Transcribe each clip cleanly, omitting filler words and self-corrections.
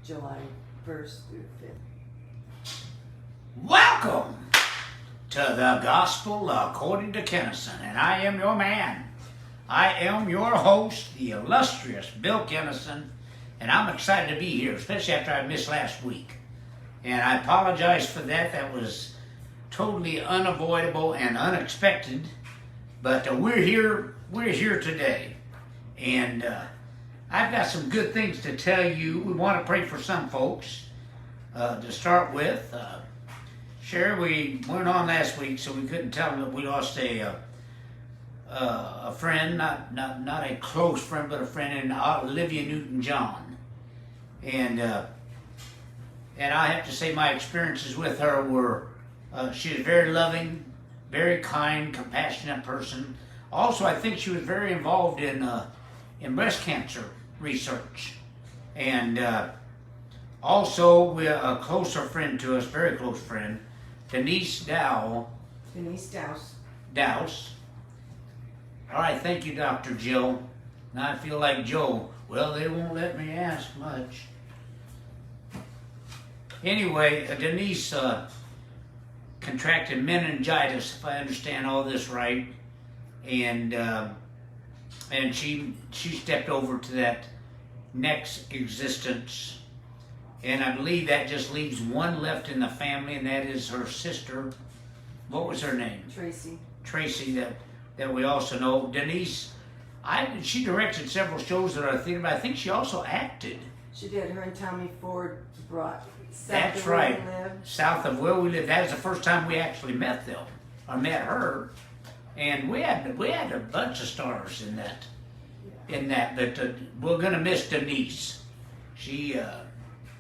July 1st through 5th. Welcome to the Gospel According to Kinison, and I am your man. I am your host, the illustrious Bill Kinison, and I'm excited to be here, especially after I missed last week. And I apologize for that. That was totally unavoidable and unexpected, but we're here today. And I've got some good things to tell you. We want to pray for some folks. To start with, Sherry, we weren't on last week, so we couldn't tell them that we lost a friend, not a close friend, but a friend in Olivia Newton-John. And I have to say my experiences with her were, she was very loving, very kind, compassionate person. Also, I think she was very involved in breast cancer research. And also, a closer friend to us, very close friend, Denise Dowse. All right, thank you, Dr. Jill. Now I feel like Joe. Well, they won't let me ask much. Anyway, Denise contracted meningitis, if I understand all this right, and she stepped over to that next existence, and I believe that just leaves one left in the family, and that is her sister. What was her name? Tracy, that we also know. Denise, she directed several shows at our theater, but I think she also acted. She did. Her and Tommy Ford brought That's South right. of where we live. South of where we live. That was the first time we actually met them, or met her, and we had a bunch of stars in that. But we're gonna miss Denise. She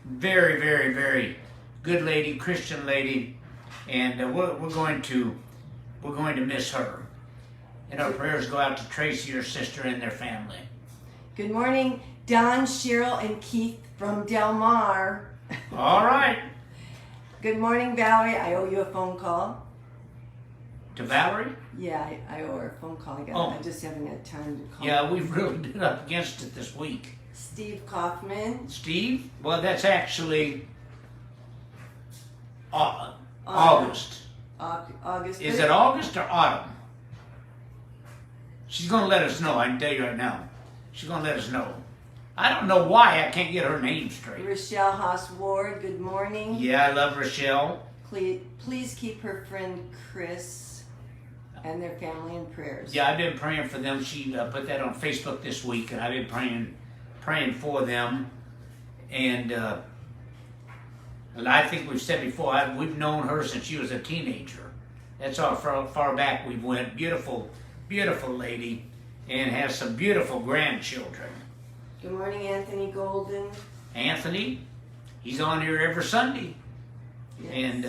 very, very, very good lady, Christian lady, and we're going to miss her. And our prayers go out to Tracy, her sister, and their family. Good morning, Don, Cheryl, and Keith from Del Mar. All right. Good morning, Valerie. I owe you a phone call. To Valerie? Yeah, I owe her a phone call. I just haven't had time to call. Yeah, we've really been up against it this week. Steve Kaufman. Steve? Well, that's actually August. August. Is it August or autumn? She's going to let us know. I can tell you right now. She's going to let us know. I don't know why I can't get her name straight. Rochelle Haas-Ward, good morning. Yeah, I love Rochelle. Please keep her friend Chris and their family in prayers. Yeah, I've been praying for them. She put that on Facebook this week, and I've been praying for them. And I think we've said before, we've known her since she was a teenager. That's how far back we went. Beautiful, beautiful lady, and has some beautiful grandchildren. Good morning, Anthony Golden. Anthony, he's on here every Sunday. Yes.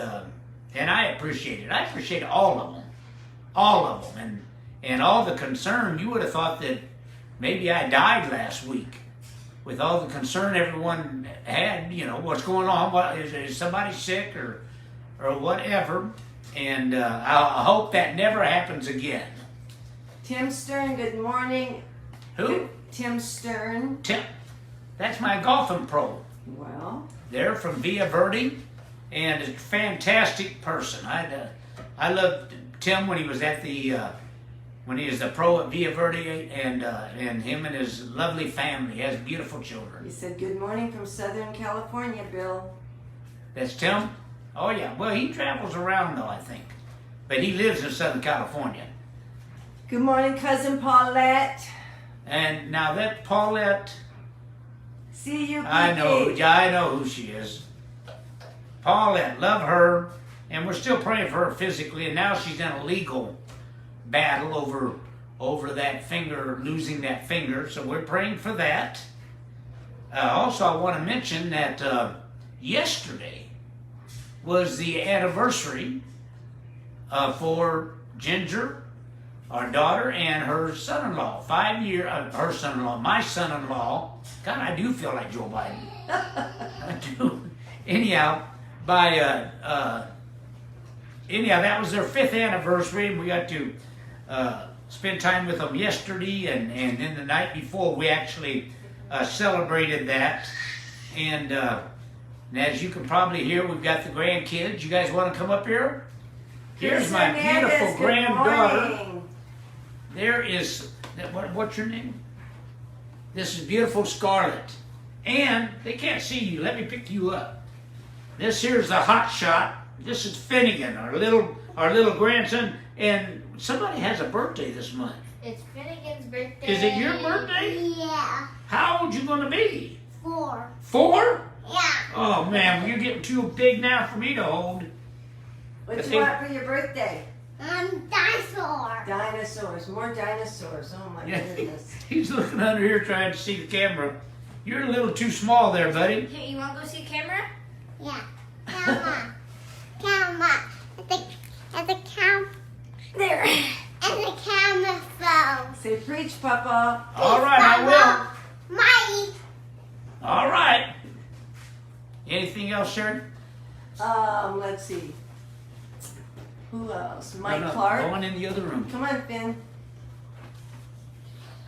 And I appreciate it. I appreciate all of them, and all the concern. You would have thought that maybe I died last week with all the concern everyone had. You know, what's going on? What is somebody sick or whatever? And I hope that never happens again. Tim Stern, good morning. Who? Tim Stern. Tim. That's my golfing pro. Well. They're from Villa Verde, and a fantastic person. I loved Tim when he was at when he was the pro at Villa Verde, and him and his lovely family. He has beautiful children. He said, good morning from Southern California, Bill. That's Tim? Oh, yeah. Well, he travels around, though, I think. But he lives in Southern California. Good morning, Cousin Paulette. And now that Paulette... See you, I know who she is. Paulette, love her. And we're still praying for her physically. And now she's in a legal battle over that finger, losing that finger. So we're praying for that. Also, I want to mention that yesterday was the anniversary for Ginger, our daughter, and her son-in-law. 5 year, her son-in-law, my son-in-law. God, I do feel like Joe Biden. I do. Anyhow, that was their 5th anniversary, and we got to spend time with them yesterday, and then the night before we actually celebrated that. And as you can probably hear, we've got the grandkids. You guys want to come up here? Here's Miss my Hernandez, beautiful good granddaughter. morning. There is, what's your name? This is beautiful Scarlett. And they can't see you. Let me pick you up. This here's the hot shot. This is Finnegan, our little grandson. And somebody has a birthday this month. It's Finnegan's birthday. Is it your birthday? Yeah. How old you gonna be? 4. 4? Yeah. Oh man, well, you're getting too big now for me to hold. What you want for your birthday? Dinosaur. Dinosaurs. More dinosaurs. Oh my Yeah. goodness. He's looking under here trying to see the camera. You're a little too small there, buddy. Hey, you want to go see camera? Yeah. Camera. Camera. At the cam. There. And the camera phone. Say preach, Papa. All right, I will. Mike. All right. Anything else, Sharon? Let's see. Who else? Mike No, Clark. Go on in the other room. Come on, Finn.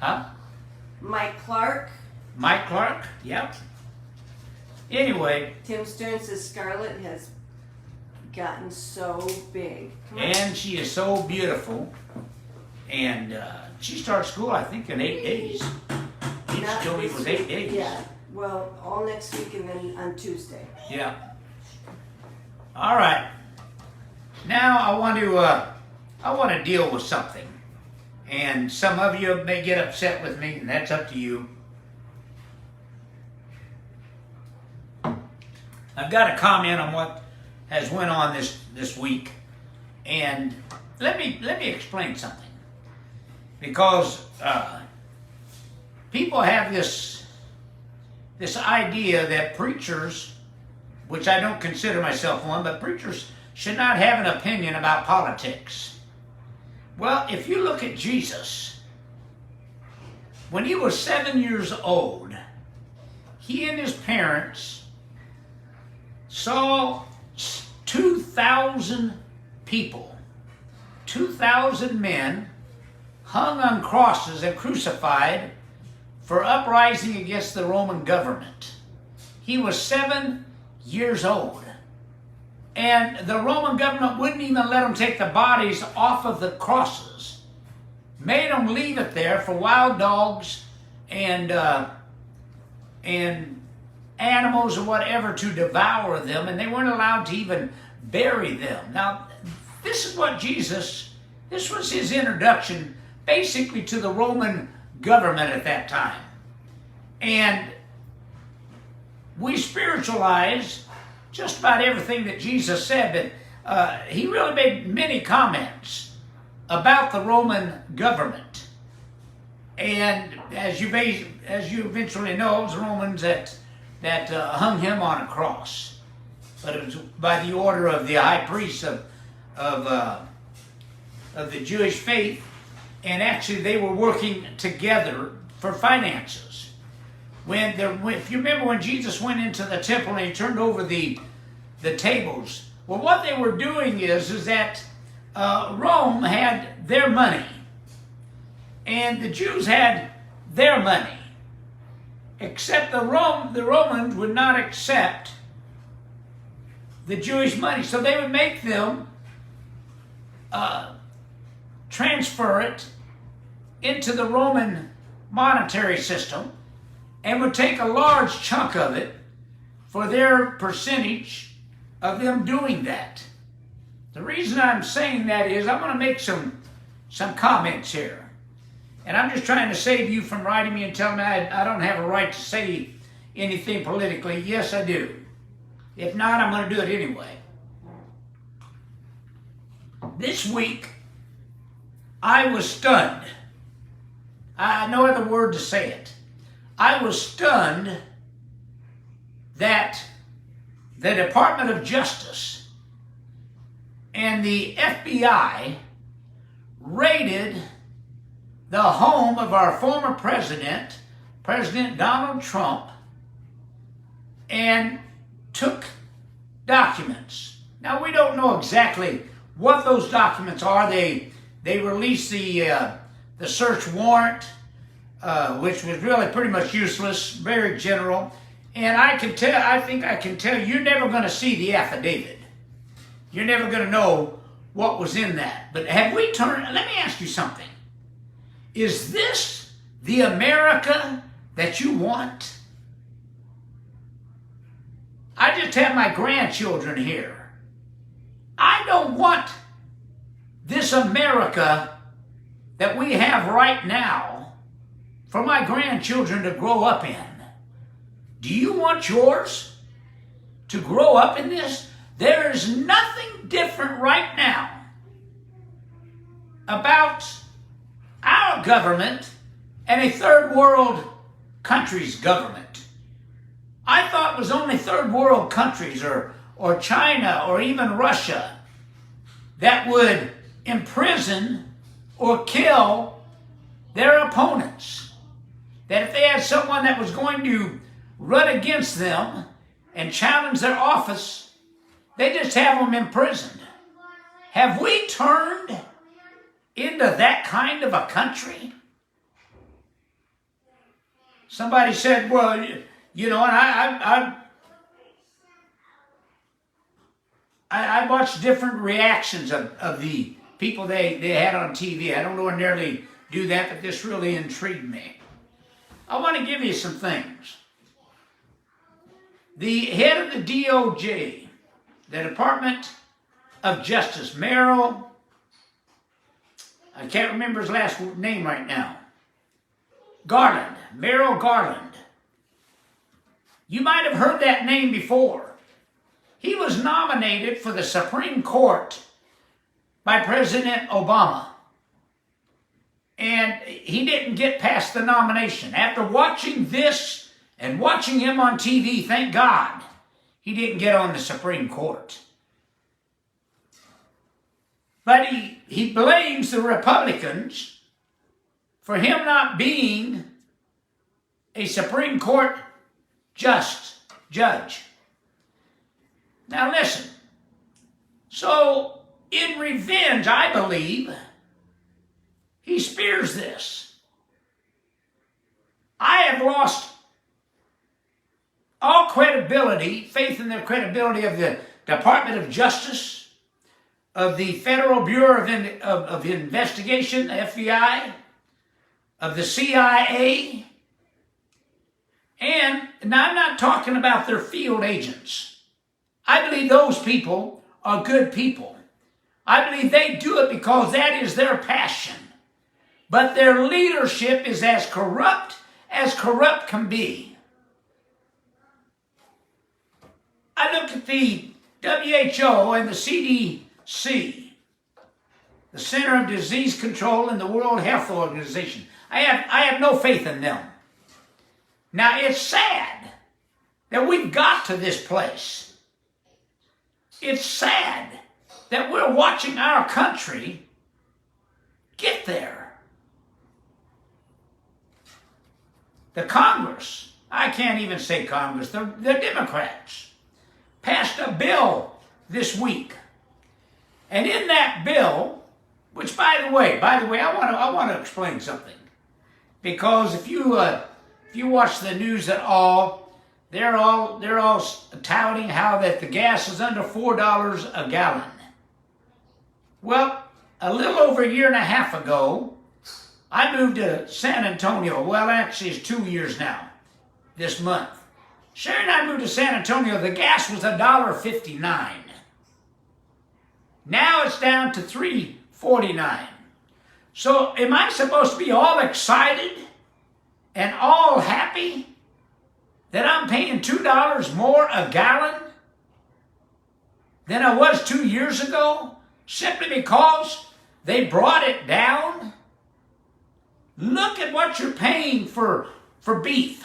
Huh? Mike Clark. Mike Clark? Yep. Anyway, Tim Stern says Scarlett has gotten so big. Come on. and she is so beautiful. And she starts school, I think, in 8 days. He Not told me it this was 8 week. days. Yeah. Well, all next week and then on Tuesday. Yeah. All right. Now I want to deal with something, and some of you may get upset with me, and that's up to you. I've got to comment on what has went on this week, and let me explain something, because people have this idea that preachers, which I don't consider myself one, but preachers should not have an opinion about politics. Well, if you look at Jesus, when he was 7 years old, he and his parents saw 2,000 people, 2,000 men hung on crosses and crucified for uprising against the Roman government. He was 7 years old. And the Roman government wouldn't even let them take the bodies off of the crosses. Made them leave it there for wild dogs and animals or whatever to devour them, and they weren't allowed to even bury them. Now, this is what this was his introduction basically to the Roman government at that time. And we spiritualize just about everything that Jesus said, but he really made many comments about the Roman government. And as you eventually know, it was the Romans that hung him on a cross. But it was by the order of the high priest of the Jewish faith, and actually they were working together for finances. If you remember when Jesus went into the temple and he turned over the tables, well, what they were doing is that Rome had their money, and the Jews had their money. Except the Romans would not accept the Jewish money, so they would make them transfer it into the Roman monetary system, and would take a large chunk of it for their percentage of them doing that. The reason I'm saying that is I'm going to make some comments here. And I'm just trying to save you from writing me and telling me I don't have a right to say anything politically. Yes, I do. If not, I'm going to do it anyway. This week, I was stunned. No other word to say it. I was stunned that the Department of Justice and the FBI raided the home of our former president, President Donald Trump, and took documents. Now, we don't know exactly what those documents are. They released the search warrant, which was really pretty much useless, very general, And I think I can tell you're never going to see the affidavit. You're never going to know what was in that. But have we turned, let me ask you something. Is this the America that you want? I just have my grandchildren here. I don't want this America that we have right now for my grandchildren to grow up in. Do you want yours to grow up in this? There is nothing different right now about our government and a third world country's government. I thought it was only third world countries or China or even Russia that would imprison or kill their opponents. That if they had someone that was going to run against them and challenge their office, they just have them imprisoned. Have we turned into that kind of a country? Somebody said, well, you know, and I watched different reactions of the people they had on TV. I don't ordinarily do that, but this really intrigued me. I want to give you some things. The head of the DOJ, the Department of Justice, Merrill, I can't remember his last name right now, Garland, Merrill Garland. You might have heard that name before. He was nominated for the Supreme Court by President Obama. And he didn't get past the nomination. After watching this and watching him on TV, thank God, he didn't get on the Supreme Court. But he blames the Republicans for him not being a Supreme Court judge. Now listen. So, in revenge, I believe, he spears this. I have lost all credibility, faith in the credibility of the Department of Justice, of the Federal Bureau of Investigation, the FBI, of the CIA, and now I'm not talking about their field agents. I believe those people are good people. I believe they do it because that is their passion. But their leadership is as corrupt can be. I look at the WHO and the CDC, the Center of Disease Control and the World Health Organization. I have no faith in them. Now, it's sad that we've got to this place. It's sad that we're watching our country get there. The Congress, I can't even say Congress, the Democrats, passed a bill this week. And in that bill, which by the way, I want to explain something. Because if you watch the news at all, they're all touting how that the gas is under $4 a gallon. Well, a little over a year and a half ago, I moved to San Antonio. Well, actually, it's 2 years now, this month. Sherry and I moved to San Antonio. The gas was $1.59. Now it's down to $3.49. So am I supposed to be all excited and all happy that I'm paying $2 more a gallon than I was 2 years ago simply because they brought it down? Look at what you're paying for beef.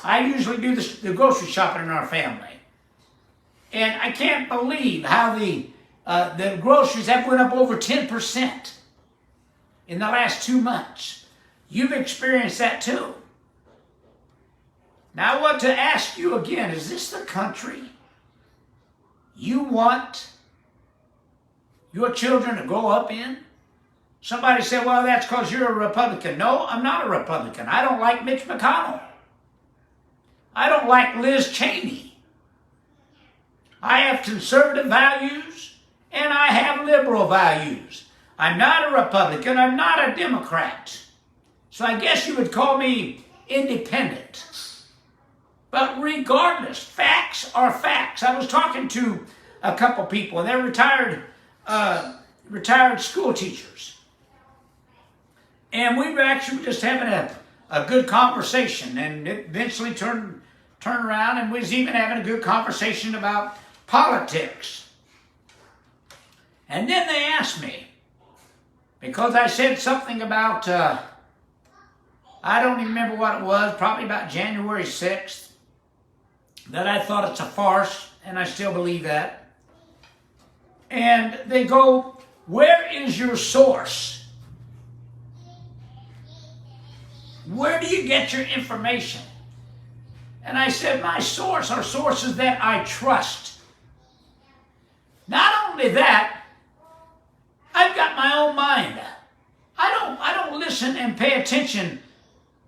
I usually do the grocery shopping in our family. And I can't believe how the groceries have went up over 10% in the last 2 months. You've experienced that too. Now I want to ask you again, is this the country you want your children to grow up in? Somebody said, well, that's because you're a Republican. No, I'm not a Republican. I don't like Mitch McConnell. I don't like Liz Cheney. I have conservative values and I have liberal values. I'm not a Republican. I'm not a Democrat. So I guess you would call me independent. But regardless, facts are facts. I was talking to a couple people, and they're retired school teachers. And we were actually just having a good conversation, and it eventually turned around, and we was even having a good conversation about politics. And then they asked me, because I said something about, I don't even remember what it was, probably about January 6th, that I thought it's a farce, and I still believe that. And they go, where is your source? Where do you get your information? And I said, my source are sources that I trust. Not only that, I've got my own mind. I don't listen and pay attention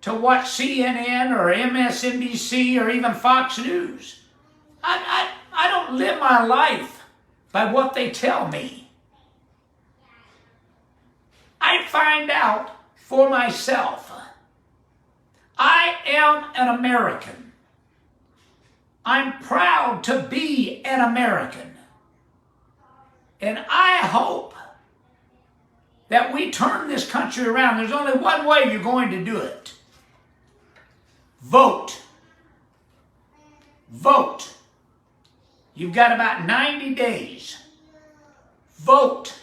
to watch CNN or MSNBC or even Fox News. I don't live my life by what they tell me. I find out for myself. I am an American. I'm proud to be an American. And I hope that we turn this country around. There's only one way you're going to do it. Vote. Vote. You've got about 90 days. Vote.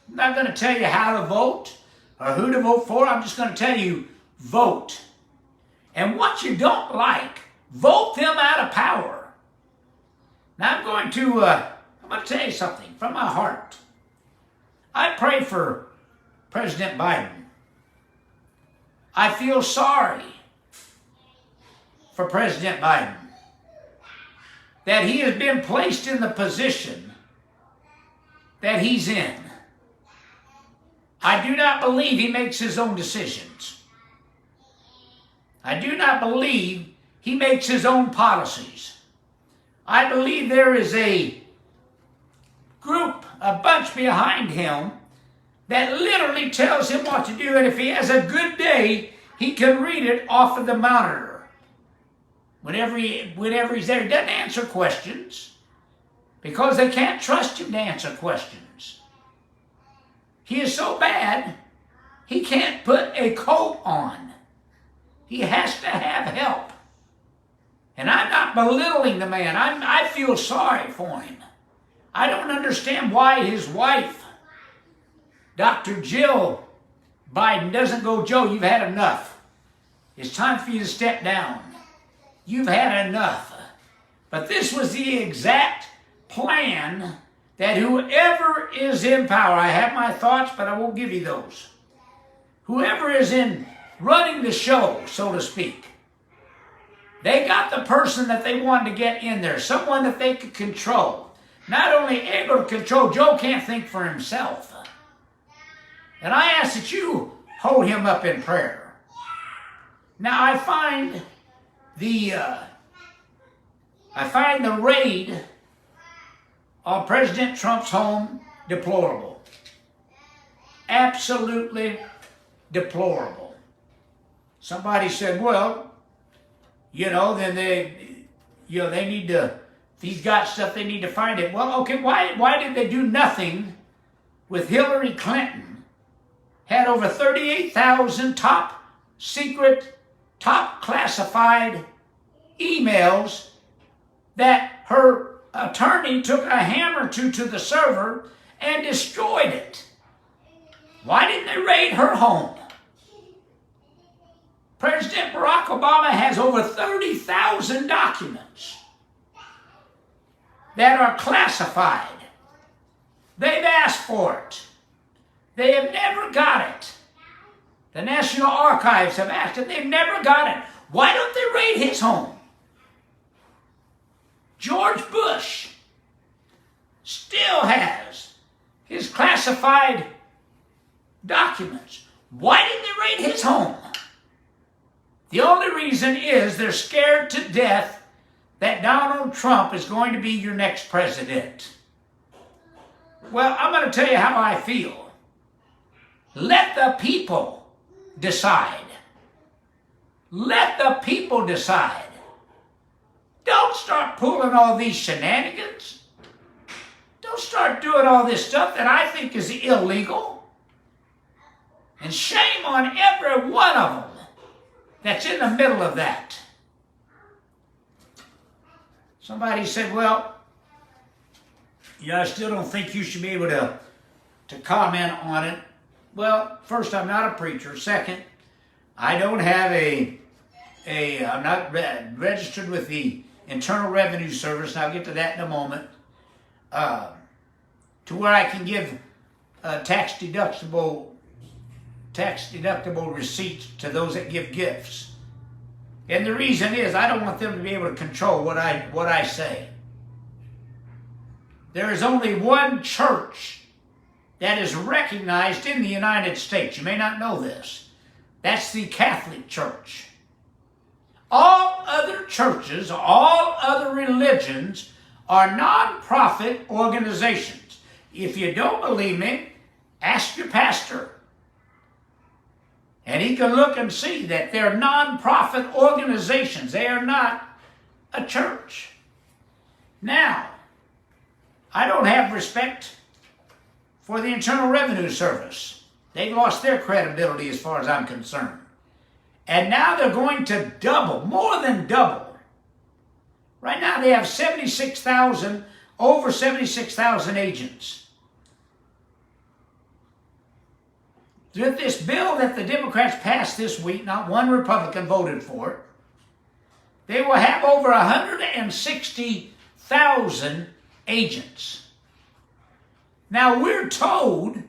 I'm not going to tell you how to vote or who to vote for. I'm just going to tell you, vote. And what you don't like, vote them out of power. Now I'm going to tell you something from my heart. I pray for President Biden. I feel sorry for President Biden that he has been placed in the position that he's in. I do not believe he makes his own decisions. I do not believe he makes his own policies. I believe there is a group, a bunch behind him that literally tells him what to do, and if he has a good day, he can read it off of the monitor. Whenever he's there, he doesn't answer questions because they can't trust him to answer questions. He is so bad, he can't put a coat on. He has to have help. And I'm not belittling the man. I feel sorry for him. I don't understand why his wife, Dr. Jill Biden, doesn't go, Joe, you've had enough. It's time for you to step down. You've had enough. But this was the exact plan that whoever is in power, I have my thoughts, but I won't give you those. Whoever is in running the show, so to speak, they got the person that they wanted to get in there, someone that they could control. Not only able to control, Joe can't think for himself. And I ask that you hold him up in prayer. Now I find the raid on President Trump's home deplorable. Absolutely deplorable. Somebody said, well, then they need to, if he's got stuff, they need to find it. Well, okay, why did they do nothing with Hillary Clinton? Had over 38,000 top secret, top classified emails that her attorney took a hammer to the server and destroyed it. Why didn't they raid her home? President Barack Obama has over 30,000 documents that are classified. They've asked for it. They have never got it. The National Archives have asked it. They've never got it. Why don't they raid his home? George Bush still has his classified documents. Why didn't they raid his home? The only reason is they're scared to death that Donald Trump is going to be your next president. Well, I'm going to tell you how I feel. Let the people decide. Let the people decide. Don't start pulling all these shenanigans. Don't start doing all this stuff that I think is illegal. And shame on every one of them that's in the middle of that. Somebody said, well, I still don't think you should be able to comment on it. Well, first, I'm not a preacher. Second, I don't have I'm not registered with the Internal Revenue Service, and I'll get to that in a moment, to where I can give tax deductible receipts to those that give gifts. And the reason is I don't want them to be able to control what I say. There is only one church that is recognized in the United States. You may not know this. That's the Catholic Church. All other churches, all other religions are non-profit organizations. If you don't believe me, ask your pastor. And he can look and see that they're non-profit organizations. They are not a church. Now, I don't have respect for the Internal Revenue Service. They've lost their credibility as far as I'm concerned. And now they're going to double, more than double. Right now they have over 76,000 agents. With this bill that the Democrats passed this week, not one Republican voted for it, they will have over 160,000 agents. Now we're told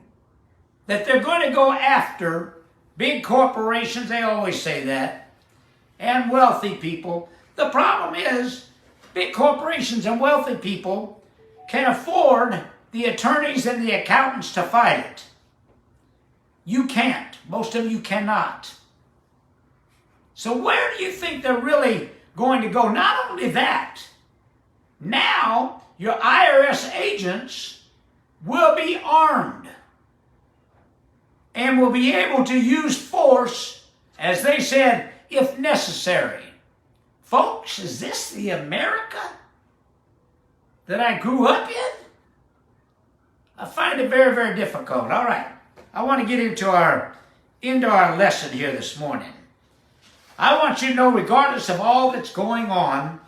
that they're going to go after big corporations, they always say that, and wealthy people. The problem is, big corporations and wealthy people can afford the attorneys and the accountants to fight it. You can't. Most of you cannot. So where do you think they're really going to go? Not only that, now your IRS agents will be armed and will be able to use force, as they said, if necessary. Folks, is this the America that I grew up in? I find it very, very difficult. All right, I want to get into our lesson here this morning. I want you to know, regardless of all that's going on,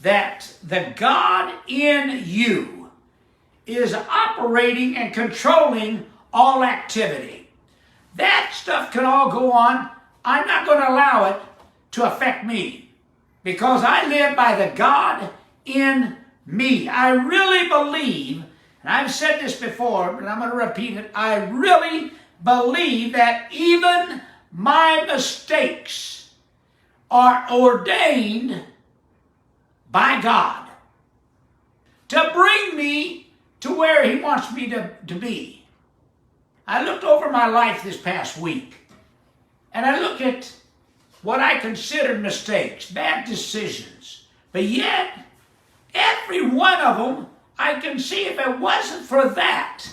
that the God in you is operating and controlling all activity. That stuff can all go on. I'm not going to allow it to affect me because I live by the God in me. I really believe, and I've said this before, but I'm going to repeat it. I really believe that even my mistakes are ordained by God to bring me to where He wants me to be. I looked over my life this past week, and I look at what I considered mistakes, bad decisions. But yet, every one of them, I can see if it wasn't for that,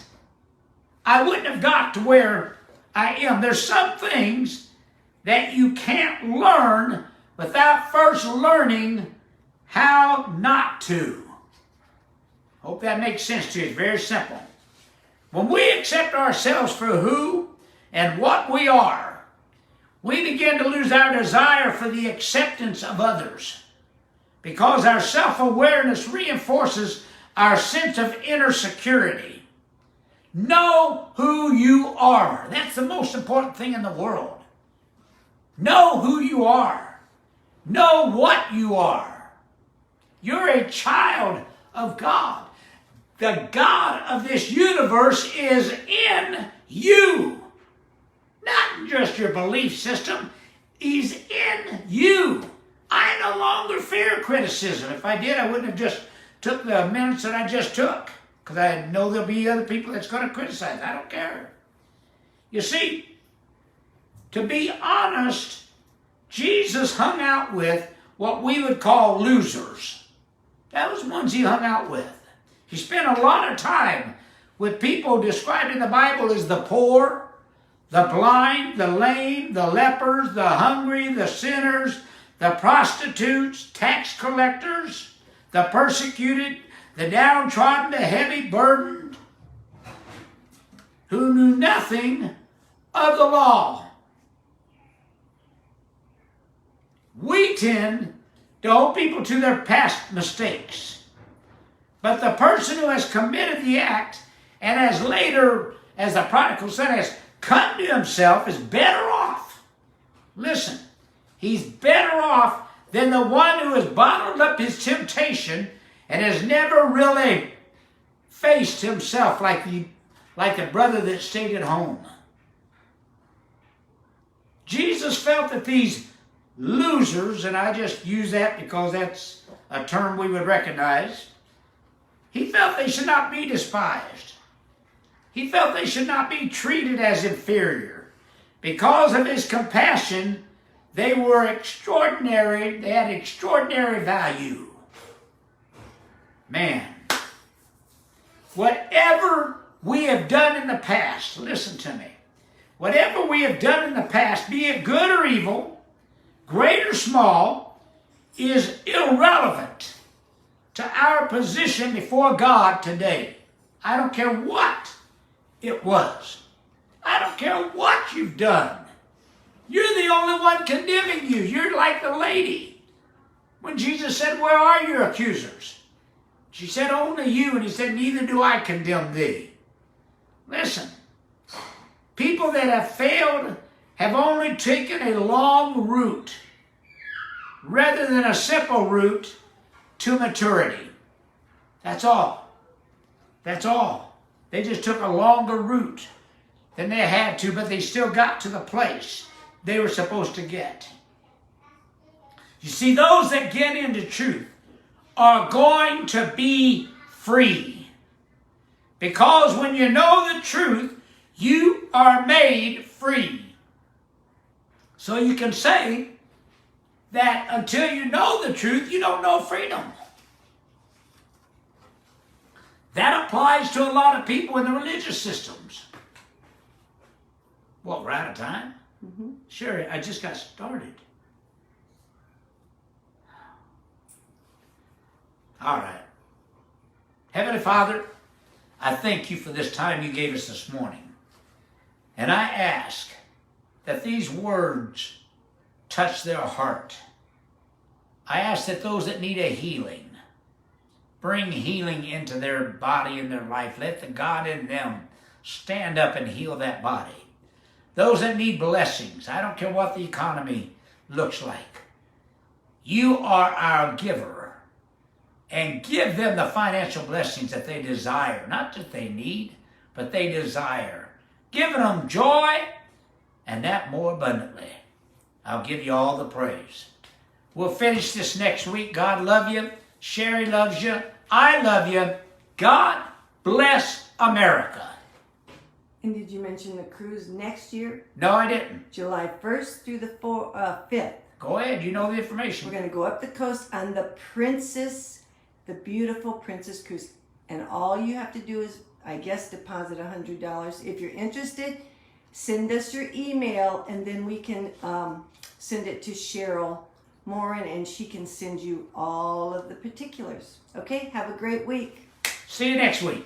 I wouldn't have got to where I am. There's some things that you can't learn without first learning how not to. Hope that makes sense to you. It's very simple. When we accept ourselves for who and what we are, we begin to lose our desire for the acceptance of others because our self-awareness reinforces our sense of inner security. Know who you are. That's the most important thing in the world. Know who you are. Know what you are. You're a child of God. The God of this universe is in you. Not just your belief system. He's in you. I no longer fear criticism. If I did, I wouldn't have just took the minutes that I just took, because I know there'll be other people that's going to criticize. I don't care. You see, to be honest, Jesus hung out with what we would call losers. That was ones he hung out with. He spent a lot of time with people described in the Bible as the poor, the blind, the lame, the lepers, the hungry, the sinners, the prostitutes, tax collectors, the persecuted, the downtrodden, the heavy burdened, who knew nothing of the law. We tend to hold people to their past mistakes. But the person who has committed the act and has later, as the prodigal son, has come to himself is better off. Listen, he's better off than the one who has bottled up his temptation and has never really faced himself like the brother that stayed at home. Jesus felt that these losers, and I just use that because that's a term we would recognize, he felt they should not be despised. He felt they should not be treated as inferior. Because of his compassion, they were extraordinary. They had extraordinary value. Man, whatever we have done in the past, listen to me, whatever we have done in the past, be it good or evil, great or small, is irrelevant to our position before God today. I don't care what it was. I don't care what you've done. You're the only one condemning you. You're like the lady when Jesus said, "Where are your accusers?" She said, "Only you." And he said, "Neither do I condemn thee." Listen, people that have failed have only taken a long route rather than a simple route to maturity. That's all. That's all. They just took a longer route than they had to, but they still got to the place they were supposed to get. You see, those that get into truth are going to be free. Because when you know the truth, you are made free. So you can say that until you know the truth, you don't know freedom. That applies to a lot of people in the religious systems. Well, we're out of time? Mm-hmm. Sure, I just got started. All right. Heavenly Father, I thank you for this time you gave us this morning. And I ask that these words touch their heart. I ask that those that need a healing, bring healing into their body and their life. Let the God in them stand up and heal that body. Those that need blessings, I don't care what the economy looks like. You are our giver. And give them the financial blessings that they desire. Not that they need, but they desire. Giving them joy, and that more abundantly. I'll give you all the praise. We'll finish this next week. God love you. Sherry loves you. I love you. God bless America. And did you mention the cruise next year? No, I didn't. July 1st through the 5th. Go ahead. You know the information. We're going to go up the coast on the beautiful Princess Cruise. And all you have to do is, I guess, deposit $100. If you're interested, send us your email, and then we can send it to Cheryl Morin, and she can send you all of the particulars. Okay? Have a great week. See you next week.